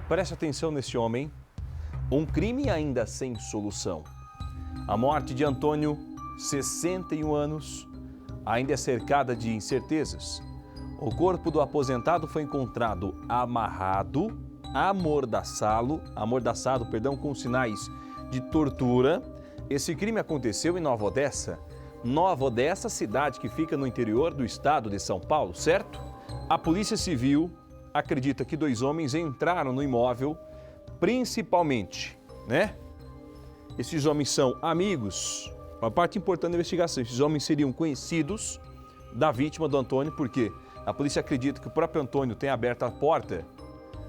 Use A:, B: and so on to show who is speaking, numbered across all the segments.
A: Preste atenção nesse homem. Um crime ainda sem solução. A morte de Antônio, 61 anos, ainda é cercada de incertezas. O corpo do aposentado foi encontrado amarrado, amordaçado, com sinais de tortura. Esse crime aconteceu em Nova Odessa. Nova Odessa, cidade que fica no interior do estado de São Paulo, certo? A Polícia Civil acredita que 2 homens entraram no imóvel, principalmente, Esses homens são amigos. Uma parte importante da investigação, esses homens seriam conhecidos da vítima do Antônio, porque a polícia acredita que o próprio Antônio tenha aberto a porta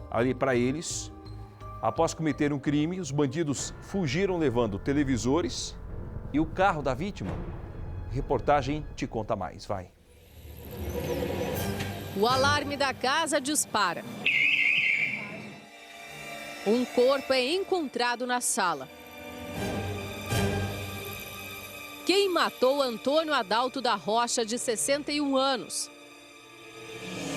A: ali para eles. Após cometer um crime, os bandidos fugiram levando televisores e o carro da vítima. A reportagem te conta mais, vai.
B: O alarme da casa dispara. Um corpo é encontrado na sala. Quem matou Antônio Adalto da Rocha, de 61 anos?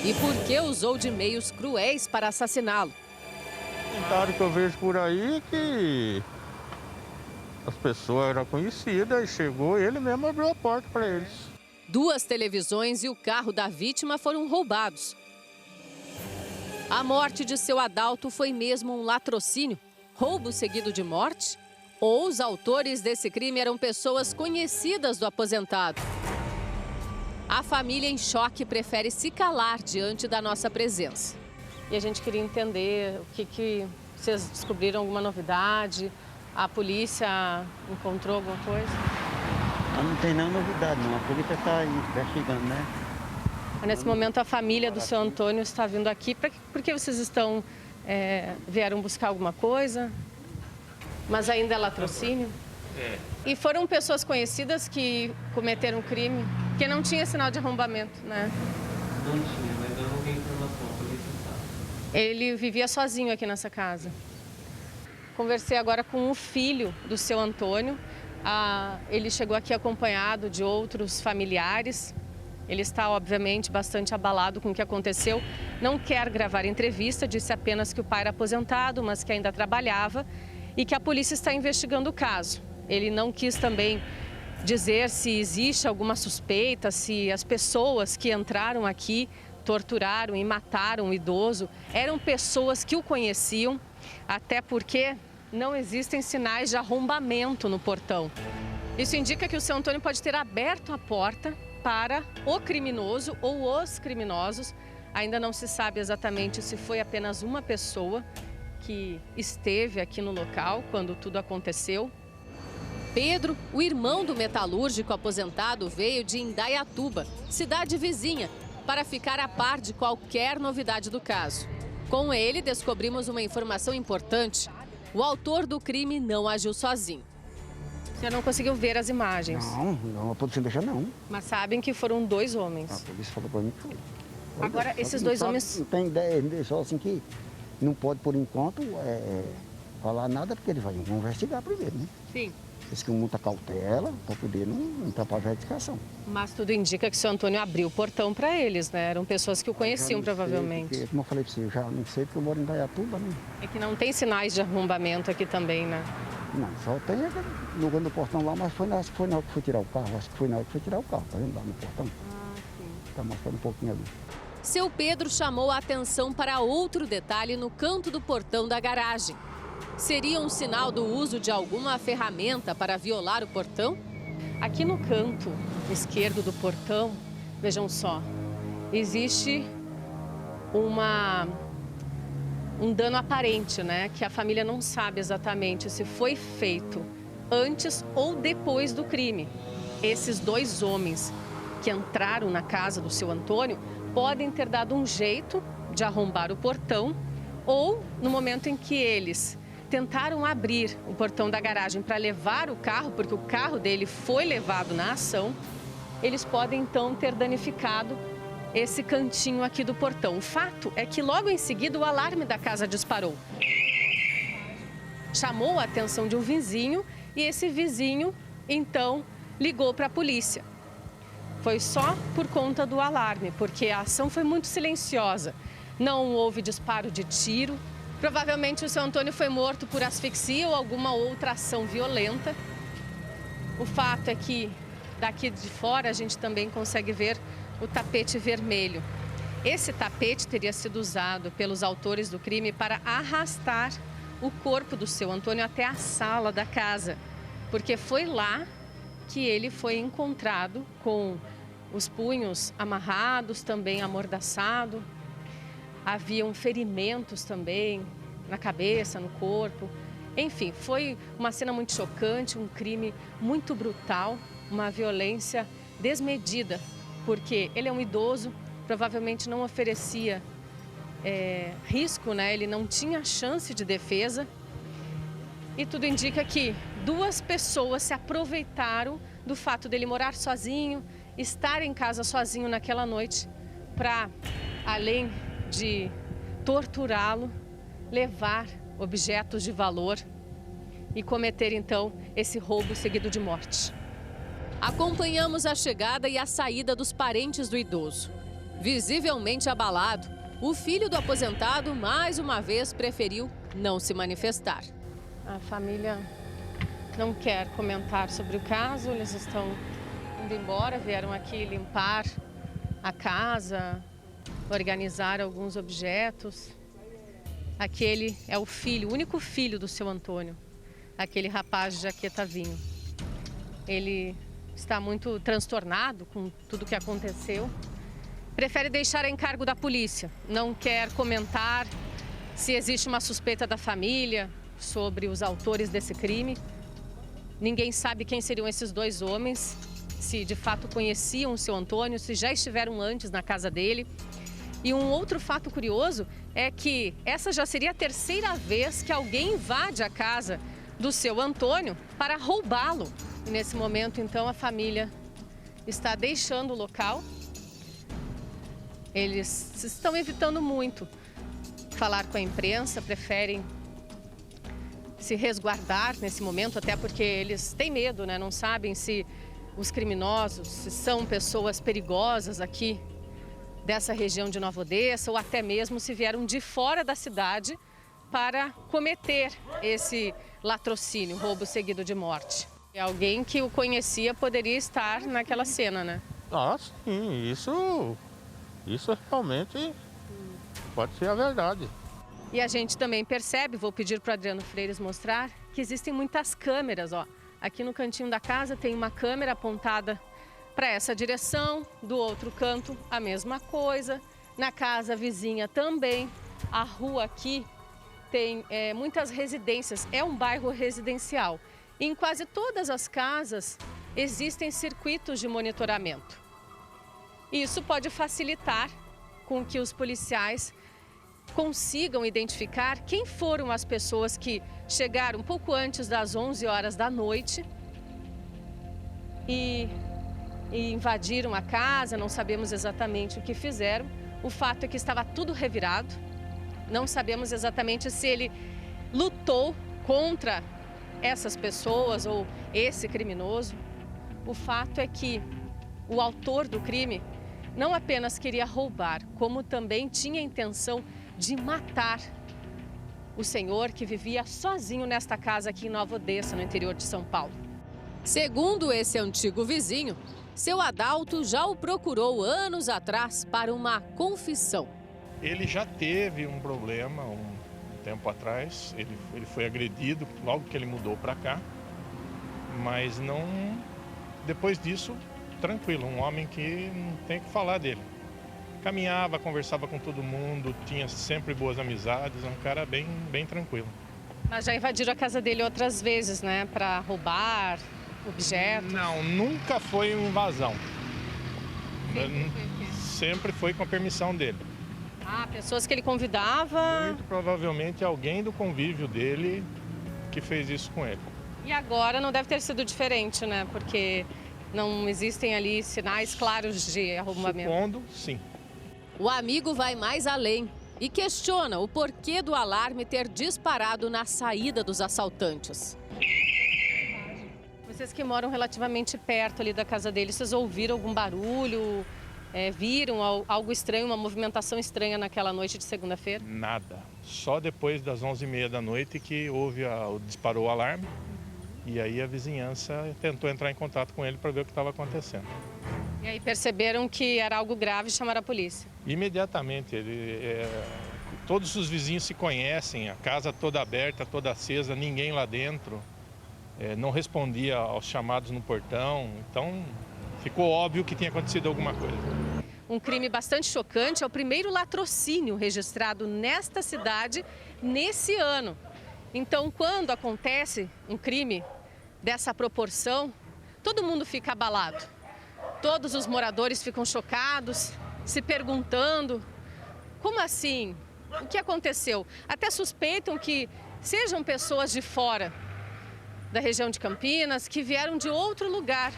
B: E por que usou de meios cruéis para assassiná-lo?
C: O comentário que eu vejo por aí é que as pessoas eram conhecidas e chegou, ele mesmo abriu a porta para eles.
B: 2 televisões e o carro da vítima foram roubados. A morte de seu Adalto foi mesmo um latrocínio? Roubo seguido de morte? Ou os autores desse crime eram pessoas conhecidas do aposentado? A família em choque prefere se calar diante da nossa presença. E a gente queria entender o que vocês descobriram, alguma novidade? A polícia encontrou alguma coisa?
D: Não tem nenhuma novidade, não. A polícia está investigando, né?
B: Nesse momento, a família do seu Antônio está vindo aqui. Por que vocês estão, vieram buscar alguma coisa? Mas ainda é latrocínio?
C: É.
B: E foram pessoas conhecidas que cometeram crime? Porque não tinha sinal de arrombamento, né?
E: Não tinha, mas eu não tenho informação, a polícia sabe.
B: Ele vivia sozinho aqui nessa casa. Conversei agora com o filho do seu Antônio. Ele chegou aqui acompanhado de outros familiares. Ele está, obviamente, bastante abalado com o que aconteceu. Não quer gravar entrevista, disse apenas que o pai era aposentado, mas que ainda trabalhava e que a polícia está investigando o caso. Ele não quis também dizer se existe alguma suspeita, se as pessoas que entraram aqui, torturaram e mataram o idoso, eram pessoas que o conheciam, até porque não existem sinais de arrombamento no portão. Isso indica que o seu Antônio pode ter aberto a porta para o criminoso ou os criminosos. Ainda não se sabe exatamente se foi apenas uma pessoa que esteve aqui no local quando tudo aconteceu. Pedro, o irmão do metalúrgico aposentado, veio de Indaiatuba, cidade vizinha, para ficar a par de qualquer novidade do caso. Com ele, descobrimos uma informação importante. O autor do crime não agiu sozinho. O senhor não conseguiu ver as imagens?
D: Não, a polícia não deixa não.
B: Mas sabem que foram 2 homens.
D: A polícia falou para mim que foi.
B: Agora, esses 2 homens...
D: Não tem ideia, ele deixou assim que não pode, por enquanto, falar nada, porque ele vai investigar primeiro, né?
B: Sim.
D: Eles que muita cautela para poder não tapar a verificação.
B: Mas tudo indica que o seu Antônio abriu o portão para eles, né? Eram pessoas que o conheciam, provavelmente.
D: Porque, como eu falei para você, eu já não sei porque eu moro em Indaiatuba, né?
B: É que não tem sinais de arrombamento aqui também, né?
D: Não, só tem aquele lugar no portão lá, mas foi na hora que foi tirar o carro. Acho que foi na hora que foi tirar o carro, tá vendo lá no portão?
B: Sim.
D: Tá mostrando um pouquinho ali.
B: Seu Pedro chamou a atenção para outro detalhe no canto do portão da garagem. Seria um sinal do uso de alguma ferramenta para violar o portão? Aqui no canto esquerdo do portão, vejam só, existe um dano aparente, né? Que a família não sabe exatamente se foi feito antes ou depois do crime. Esses 2 homens que entraram na casa do seu Antônio podem ter dado um jeito de arrombar o portão ou no momento em que eles tentaram abrir o portão da garagem para levar o carro, porque o carro dele foi levado na ação, eles podem então ter danificado esse cantinho aqui do portão. O fato é que logo em seguida o alarme da casa disparou. Chamou a atenção de um vizinho e esse vizinho então ligou para a polícia. Foi só por conta do alarme, porque a ação foi muito silenciosa. Não houve disparo de tiro, Provavelmente o seu Antônio foi morto por asfixia ou alguma outra ação violenta. O fato é que daqui de fora a gente também consegue ver o tapete vermelho. Esse tapete teria sido usado pelos autores do crime para arrastar o corpo do seu Antônio até a sala da casa, porque foi lá que ele foi encontrado com os punhos amarrados, também amordaçado. Haviam ferimentos também na cabeça, no corpo. Enfim, foi uma cena muito chocante, um crime muito brutal, uma violência desmedida, porque ele é um idoso, provavelmente não oferecia risco, né? Ele não tinha chance de defesa. E tudo indica que duas pessoas se aproveitaram do fato dele morar sozinho, estar em casa sozinho naquela noite, para, além de torturá-lo, levar objetos de valor e cometer então esse roubo seguido de morte.
F: Acompanhamos a chegada e a saída dos parentes do idoso. Visivelmente abalado, o filho do aposentado mais uma vez preferiu não se manifestar.
B: A família não quer comentar sobre o caso, eles estão indo embora, vieram aqui limpar a casa, organizar alguns objetos. Aquele é o filho, o único filho do seu Antônio, aquele rapaz de jaqueta vinho. Ele está muito transtornado com tudo que aconteceu. Prefere deixar a encargo da polícia, não quer comentar se existe uma suspeita da família sobre os autores desse crime. Ninguém sabe quem seriam esses dois homens, se de fato conheciam o seu Antônio, se já estiveram antes na casa dele. E um outro fato curioso é que essa já seria a terceira vez que alguém invade a casa do seu Antônio para roubá-lo. E nesse momento, então, a família está deixando o local. Eles estão evitando muito falar com a imprensa, preferem se resguardar nesse momento, até porque eles têm medo, né? Não sabem se os criminosos, se são pessoas perigosas aqui dessa região de Nova Odessa, ou até mesmo se vieram de fora da cidade para cometer esse latrocínio, roubo seguido de morte. E alguém que o conhecia poderia estar naquela cena, né?
C: Ah, sim, isso realmente pode ser a verdade.
B: E a gente também percebe, vou pedir para o Adriano Freires mostrar, que existem muitas câmeras, ó. Aqui no cantinho da casa tem uma câmera apontada para essa direção, do outro canto a mesma coisa, na casa vizinha também. A rua aqui tem muitas residências, é um bairro residencial. E em quase todas as casas existem circuitos de monitoramento. Isso pode facilitar com que os policiais consigam identificar quem foram as pessoas que chegaram um pouco antes das 11 horas da noite e invadiram a casa. Não sabemos exatamente o que fizeram. O fato é que estava tudo revirado. Não sabemos exatamente se ele lutou contra essas pessoas ou esse criminoso. O fato é que o autor do crime não apenas queria roubar, como também tinha a intenção de matar o senhor que vivia sozinho nesta casa aqui em Nova Odessa, no interior de São Paulo.
F: Segundo esse antigo vizinho, seu Adalto já o procurou anos atrás para uma confissão.
G: Ele já teve um problema um tempo atrás, ele foi agredido logo que ele mudou para cá, mas não, depois disso, tranquilo, um homem que não tem o que falar dele. Caminhava, conversava com todo mundo, tinha sempre boas amizades, é um cara bem tranquilo.
B: Mas já invadiram a casa dele outras vezes, né, para roubar objetos?
G: Não, nunca foi invasão. Sempre foi com a permissão dele.
B: Ah, pessoas que ele convidava?
G: Muito provavelmente alguém do convívio dele que fez isso com ele.
B: E agora não deve ter sido diferente, né? Porque não existem ali sinais claros de arrombamento.
G: Supondo, sim.
F: O amigo vai mais além e questiona o porquê do alarme ter disparado na saída dos assaltantes.
B: Vocês que moram relativamente perto ali da casa dele, vocês ouviram algum barulho? viram algo estranho, uma movimentação estranha naquela noite de segunda-feira?
G: Nada. Só depois das 11h30 da noite que disparou o alarme. E aí a vizinhança tentou entrar em contato com ele para ver o que estava acontecendo.
B: E aí perceberam que era algo grave e chamaram a polícia?
G: Imediatamente. Todos os vizinhos se conhecem, a casa toda aberta, toda acesa, ninguém lá dentro. Não respondia aos chamados no portão. Então ficou óbvio que tinha acontecido alguma coisa.
B: Um crime bastante chocante, é o primeiro latrocínio registrado nesta cidade nesse ano. Então, quando acontece um crime dessa proporção, todo mundo fica abalado. Todos os moradores ficam chocados, se perguntando, como assim? O que aconteceu? Até suspeitam que sejam pessoas de fora da região de Campinas, que vieram de outro lugar.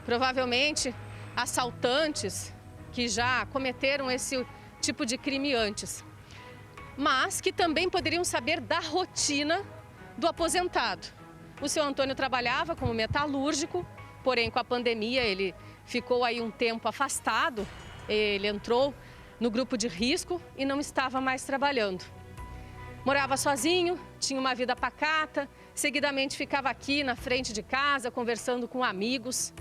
B: Provavelmente assaltantes que já cometeram esse tipo de crime antes, mas que também poderiam saber da rotina do aposentado. O seu Antônio trabalhava como metalúrgico, porém com a pandemia ele ficou aí um tempo afastado, ele entrou no grupo de risco e não estava mais trabalhando. Morava sozinho, tinha uma vida pacata, seguidamente ficava aqui na frente de casa conversando com amigos.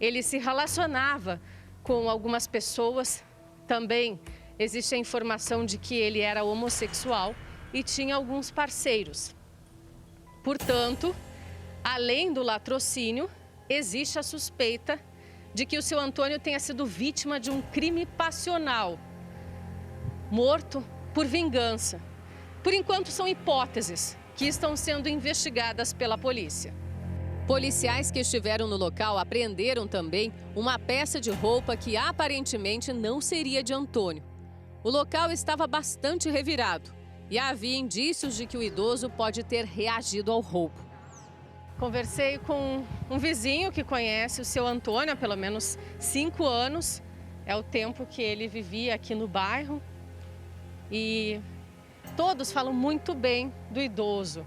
B: Ele se relacionava com algumas pessoas, também existe a informação de que ele era homossexual e tinha alguns parceiros. Portanto, além do latrocínio, existe a suspeita de que o seu Antônio tenha sido vítima de um crime passional, morto por vingança. Por enquanto, são hipóteses que estão sendo investigadas pela polícia.
F: Policiais que estiveram no local apreenderam também uma peça de roupa que aparentemente não seria de Antônio. O local estava bastante revirado e havia indícios de que o idoso pode ter reagido ao roubo.
B: Conversei com um vizinho que conhece o seu Antônio há pelo menos 5 anos. É o tempo que ele vivia aqui no bairro. E todos falam muito bem do idoso.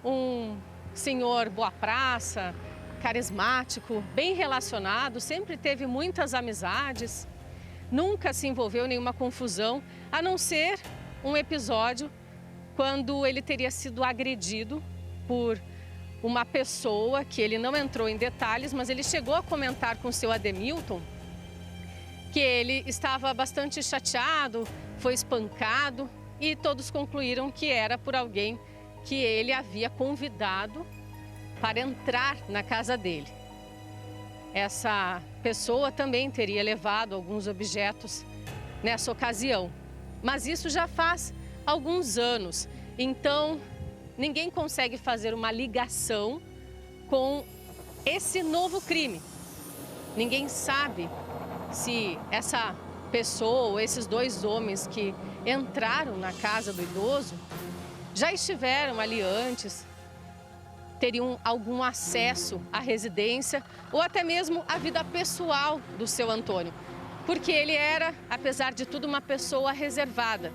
B: Um senhor boa praça, carismático, bem relacionado, sempre teve muitas amizades, nunca se envolveu em nenhuma confusão, a não ser um episódio quando ele teria sido agredido por uma pessoa que ele não entrou em detalhes, mas ele chegou a comentar com o seu Ademilton que ele estava bastante chateado, foi espancado e todos concluíram que era por alguém que ele havia convidado para entrar na casa dele. Essa pessoa também teria levado alguns objetos nessa ocasião, mas isso já faz alguns anos, então ninguém consegue fazer uma ligação com esse novo crime. Ninguém sabe se essa pessoa ou esses 2 homens que entraram na casa do idoso já estiveram ali antes, teriam algum acesso à residência ou até mesmo à vida pessoal do seu Antônio, porque ele era, apesar de tudo, uma pessoa reservada.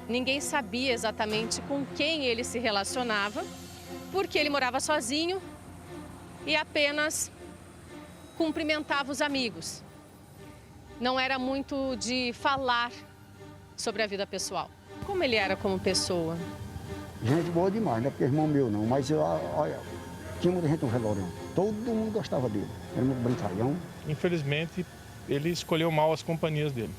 B: Ninguém sabia exatamente com quem ele se relacionava, porque ele morava sozinho e apenas cumprimentava os amigos. Não era muito de falar sobre a vida pessoal. Como ele era como pessoa?
D: Gente boa demais, não é porque é irmão meu não, mas olha, tinha muita gente no velório. Todo mundo gostava dele, era muito brincalhão.
G: Infelizmente, ele escolheu mal as companhias dele.